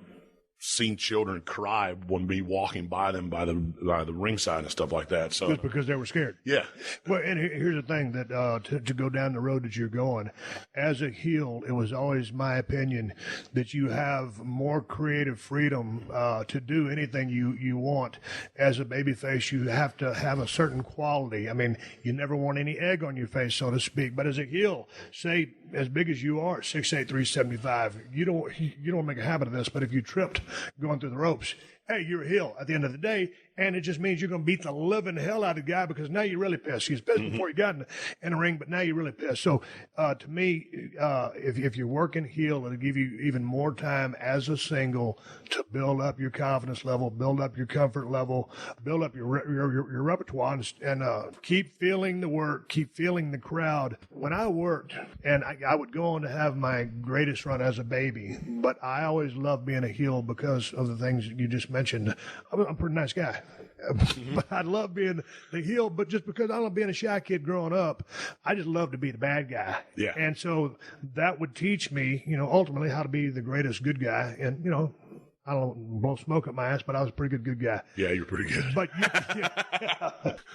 seen children cry when be walking by them by the ringside and stuff like that. So just because they were scared. Yeah. Well, and here's the thing that to go down the road that you're going, as a heel, it was always my opinion that you have more creative freedom to do anything you want. As a babyface, you have to have a certain quality. I mean, you never want any egg on your face, so to speak. But as a heel, say as big as you are, 6'8", 375, you don't make a habit of this. But if you tripped going through the ropes, hey, you're a heel at the end of the day, and it just means you're going to beat the living hell out of the guy because now you're really pissed. He was pissed before you got in the ring, but now you're really pissed. So to me, if you're working heel, it'll give you even more time as a single to build up your confidence level, build up your comfort level, build up your repertoire, and keep feeling the work, keep feeling the crowd. When I worked, and I would go on to have my greatest run as a baby, but I always loved being a heel because of the things you just mentioned. I'm a pretty nice guy. But I love being the heel, but just because I love being a shy kid growing up, I just love to be the bad guy. Yeah. And so that would teach me, ultimately how to be the greatest good guy. And, I don't blow smoke up my ass, but I was a pretty good guy. Yeah, you're pretty good. But,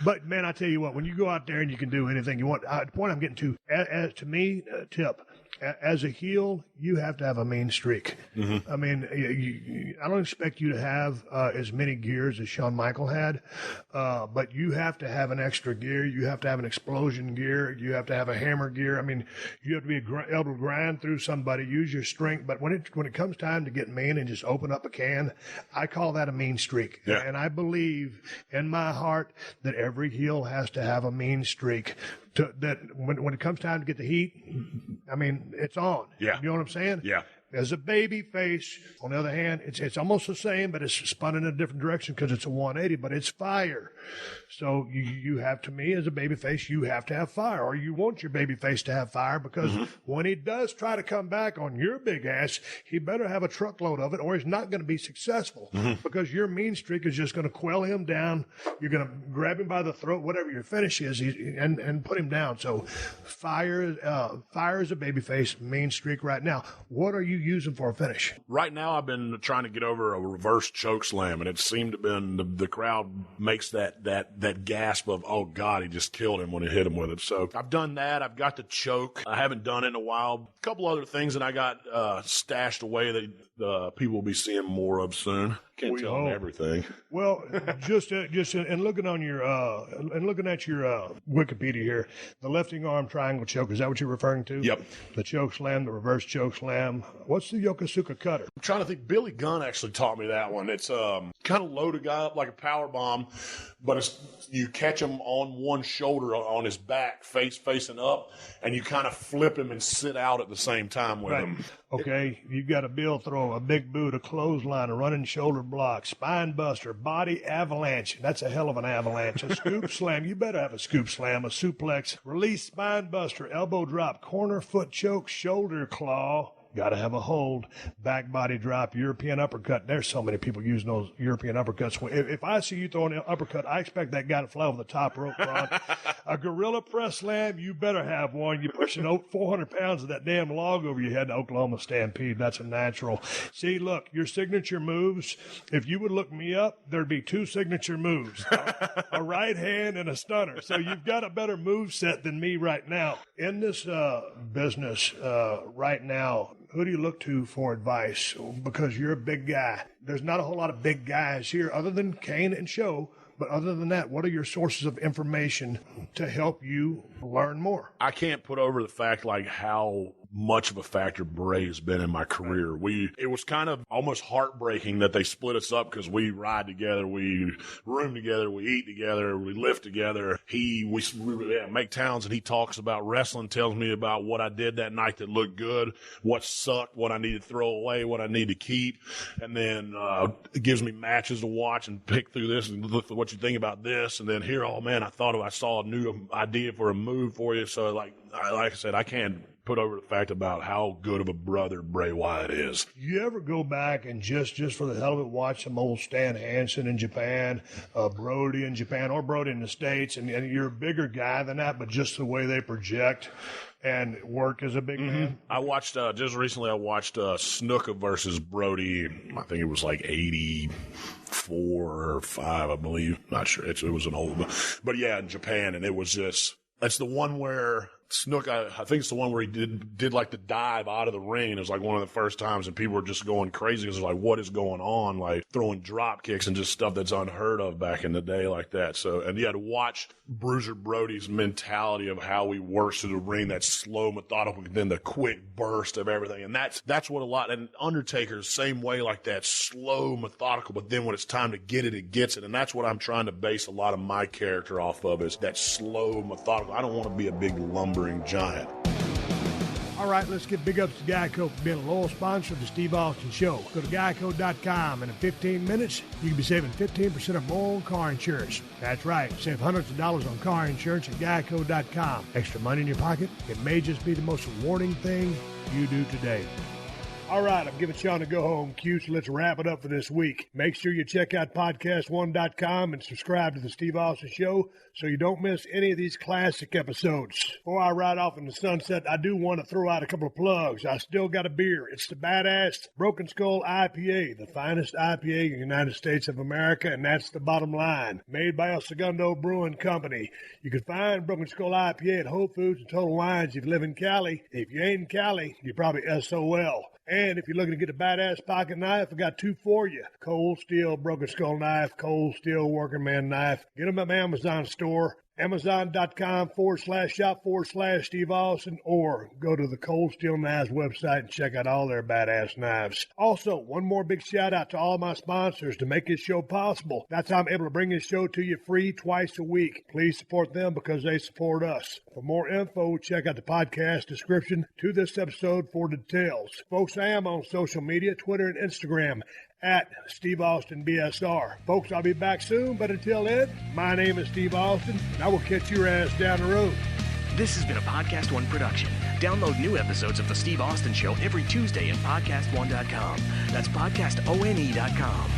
but man, I tell you what, when you go out there and you can do anything you want, the point I'm getting to, to me, tip, as a heel, you have to have a mean streak. I mean, I don't expect you to have as many gears as Shawn Michaels had, but you have to have an extra gear. You have to have an explosion gear. You have to have a hammer gear. I mean, you have to be able to grind through somebody, use your strength. But when it comes time to get mean and just open up a can, I call that a mean streak. Yeah. And I believe in my heart that every heel has to have a mean streak. That when it comes time to get the heat, I mean, it's on. Yeah. You know what I'm saying? Yeah. As a baby face, on the other hand, it's almost the same, but it's spun in a different direction because it's a 180, but it's fire. So you have, to me, as a baby face, you have to have fire, or you want your baby face to have fire, because when he does try to come back on your big ass, he better have a truckload of it, or he's not going to be successful, because your mean streak is just going to quell him down. You're going to grab him by the throat, whatever your finish is, and put him down. So fire is a baby face, mean streak right now. What are you using for a finish? Right now, I've been trying to get over a reverse choke slam, and it seemed to have been the crowd makes that gasp of, oh God, he just killed him when he hit him with it. So I've done that. I've got the choke. I haven't done it in a while. A couple other things that I got stashed away that people will be seeing more of soon. Can't tell them everything. Well, just and looking on your looking at your Wikipedia here, the lifting arm triangle choke, is that what you're referring to? Yep. The choke slam, the reverse choke slam. What's the Yokosuka cutter? I'm trying to think. Billy Gunn actually taught me that one. It's kind of load a guy up like a power bomb, but you catch him on one shoulder on his back, facing up, and you kind of flip him and sit out at the same time with him. Okay, you've got a bill throw, a big boot, a clothesline, a running shoulder block, spine buster, body avalanche. That's a hell of an avalanche. A scoop slam. You better have a scoop slam, a suplex, release spine buster, elbow drop, corner foot choke, shoulder claw. got to have a hold, back body drop, European uppercut. There's so many people using those European uppercuts. If I see you throwing an uppercut, I expect that guy to fly over the top rope, Braun. A gorilla press slam, you better have one. You're pushing 400 pounds of that damn log over your head in Oklahoma Stampede. That's a natural. See, look, your signature moves, if you would look me up, there'd be 2 signature moves, a right hand and a stunner. So you've got a better move set than me right now. In this business right now, who do you look to for advice? Because you're a big guy. There's not a whole lot of big guys here other than Kane and Show. But other than that, what are your sources of information to help you learn more? I can't put over the fact like how much of a factor Bray has been in my career. It was kind of almost heartbreaking that they split us up because we ride together, we room together, we eat together, we live together. We make towns, and he talks about wrestling, tells me about what I did that night that looked good, what sucked, what I need to throw away, what I need to keep, and then it gives me matches to watch and pick through this and look at what you think about this, and then here, oh man, I saw a new idea for a move for you. So like I said, I can't put over the fact about how good of a brother Bray Wyatt is. You ever go back and just for the hell of it watch some old Stan Hansen in Japan, Brody in Japan, or Brody in the States, and you're a bigger guy than that, but just the way they project and work as a big man? I watched, just recently, Snuka versus Brody. I think it was like 84 or 5, I believe. Not sure. It was an old, but yeah, in Japan. And it was just, that's the one where Snook, I think it's the one where he did like the dive out of the ring. It was like one of the first times, and people were just going crazy because like, what is going on? Like throwing drop kicks and just stuff that's unheard of back in the day like that. So, and you had to watch Bruiser Brody's mentality of how he works through the ring, that slow, methodical, then the quick burst of everything. And that's what a lot, and Undertaker's same way, like that slow, methodical, but then when it's time to get it, it gets it. And that's what I'm trying to base a lot of my character off of, is that slow, methodical. I don't want to be a big lumbering giant. All right, let's give big ups to Geico for being a loyal sponsor of the Steve Austin Show. Go to geico.com, and in 15 minutes, you can be saving 15% or more on car insurance. That's right, save hundreds of dollars on car insurance at geico.com. Extra money in your pocket? It may just be the most rewarding thing you do today. All right, I'm giving Sean a go-home cue, so let's wrap it up for this week. Make sure you check out PodcastOne.com and subscribe to the Steve Austin Show so you don't miss any of these classic episodes. Before I ride off in the sunset, I do want to throw out a couple of plugs. I still got a beer. It's the Badass Broken Skull IPA, the finest IPA in the United States of America, and that's the bottom line. Made by El Segundo Brewing Company. You can find Broken Skull IPA at Whole Foods and Total Wines if you live in Cali. If you ain't in Cali, you're probably SOL. And if you're looking to get a badass pocket knife, I got 2 for you. Cold Steel Broken Skull Knife, Cold Steel Working Man Knife. Get them at my Amazon store. Amazon.com/shop/Steve Austin, or go to the Cold Steel Knives website and check out all their badass knives. Also, one more big shout out to all my sponsors to make this show possible. That's how I'm able to bring this show to you free twice a week. Please support them because they support us. For more info, check out the podcast description to this episode for details. Folks, I am on social media, Twitter and Instagram, at Steve Austin BSR. Folks, I'll be back soon, but until then, my name is Steve Austin, and I will catch your ass down the road. This has been a Podcast One production. Download new episodes of The Steve Austin Show every Tuesday at PodcastOne.com. That's PodcastOne.com.